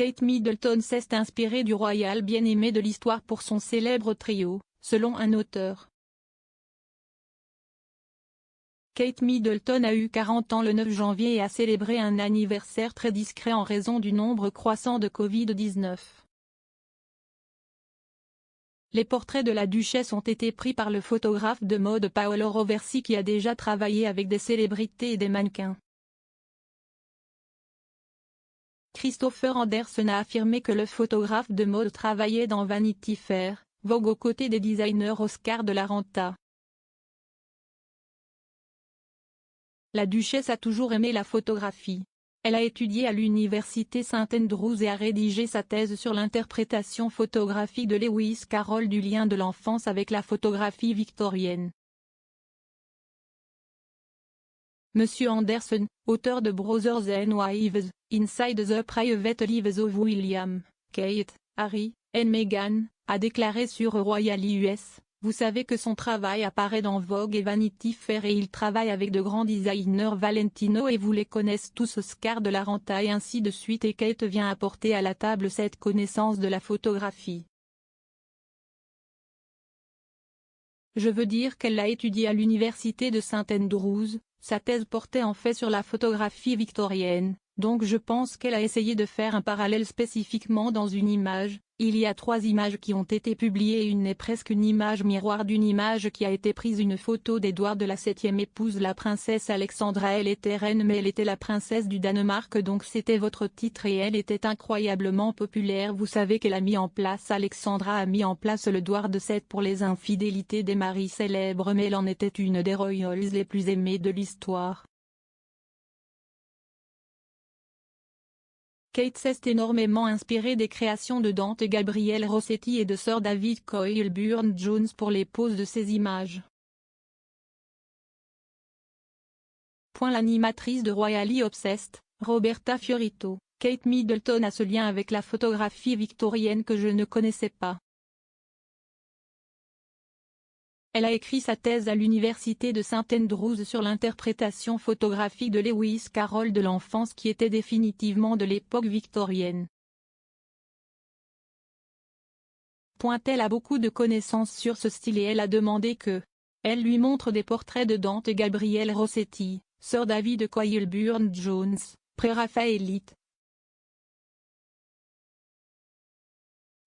Kate Middleton s'est inspirée du royal bien-aimé de l'histoire pour son célèbre trio, selon un auteur. Kate Middleton a eu 40 ans le 9 janvier et a célébré un anniversaire très discret en raison du nombre croissant de Covid-19. Les portraits de la duchesse ont été pris par le photographe de mode Paolo Roversi qui a déjà travaillé avec des célébrités et des mannequins. Christopher Anderson a affirmé que le photographe de mode travaillait dans Vanity Fair, Vogue aux côtés des designers Oscar de la Renta. La duchesse a toujours aimé la photographie. Elle a étudié à l'université St Andrews et a rédigé sa thèse sur l'interprétation photographique de Lewis Carroll du lien de l'enfance avec la photographie victorienne. Monsieur Anderson, auteur de Brothers and Wives, Inside the Private Lives of William, Kate, Harry, and Meghan, a déclaré sur Royally US, vous savez que son travail apparaît dans Vogue et Vanity Fair et il travaille avec de grands designers Valentino et vous les connaissez tous Oscar de la Renta et ainsi de suite et Kate vient apporter à la table cette connaissance de la photographie. Je veux dire qu'elle l'a étudié à l'université de St Andrews, sa thèse portait en fait sur la photographie victorienne, donc je pense qu'elle a essayé de faire un parallèle spécifiquement dans une image. Il y a 3 images qui ont été publiées et une est presque une image miroir d'une image qui a été prise une photo d'Édouard de la 7e épouse la princesse Alexandra. Elle était reine mais elle était la princesse du Danemark donc c'était votre titre et elle était incroyablement populaire. Vous savez qu'elle a mis en place Alexandra a mis en place le droit de 7 pour les infidélités des maris célèbres mais elle en était une des royals les plus aimées de l'histoire. Kate s'est énormément inspirée des créations de Dante Gabriel Rossetti et de Sir David Cockburn Jones pour les poses de ces images. L'animatrice de Royally Obsessed, Roberta Fiorito, Kate Middleton a ce lien avec la photographie victorienne que je ne connaissais pas. Elle a écrit sa thèse à l'université de St Andrews sur l'interprétation photographique de Lewis Carroll de l'enfance qui était définitivement de l'époque victorienne. Elle a beaucoup de connaissances sur ce style et elle a demandé que elle lui montre des portraits de Dante Gabriel Rossetti, Sir David Cockburn Jones, pré-raphaélite.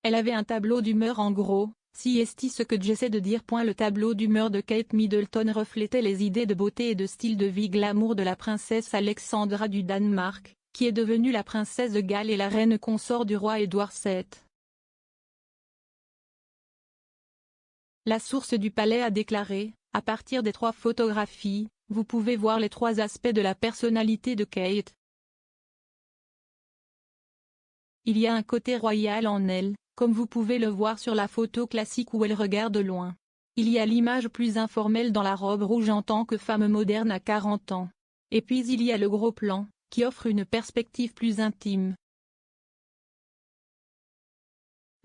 Elle avait un tableau d'humeur en gros. Si est ce que j'essaie de dire. Le tableau d'humeur de Kate Middleton reflétait les idées de beauté et de style de vie glamour de la princesse Alexandra du Danemark, qui est devenue la princesse de Galles et la reine consort du roi Édouard VII. La source du palais a déclaré, à partir des 3 photographies, vous pouvez voir les 3 aspects de la personnalité de Kate. Il y a un côté royal en elle, comme vous pouvez le voir sur la photo classique où elle regarde de loin. Il y a l'image plus informelle dans la robe rouge en tant que femme moderne à 40 ans. Et puis il y a le gros plan, qui offre une perspective plus intime.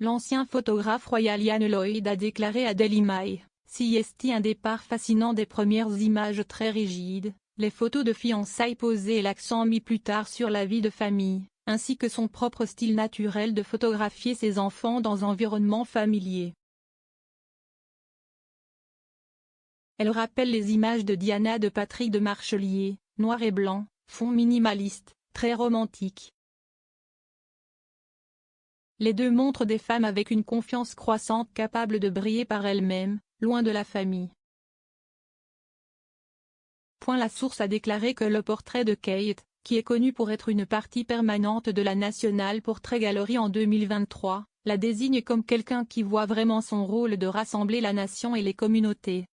L'ancien photographe royal Ian Lloyd a déclaré à Daily Mail, CST un départ fascinant des premières images très rigides, les photos de fiançailles posées et l'accent mis plus tard sur la vie de famille, ainsi que son propre style naturel de photographier ses enfants dans environnements familiers. Elle rappelle les images de Diana de Patrick de Marchelier, noir et blanc, fond minimaliste, très romantique. Les 2 montrent des femmes avec une confiance croissante capables de briller par elles-mêmes, loin de la famille. La source a déclaré que le portrait de Kate, qui est connue pour être une partie permanente de la National Portrait Gallery en 2023, la désigne comme quelqu'un qui voit vraiment son rôle de rassembler la nation et les communautés.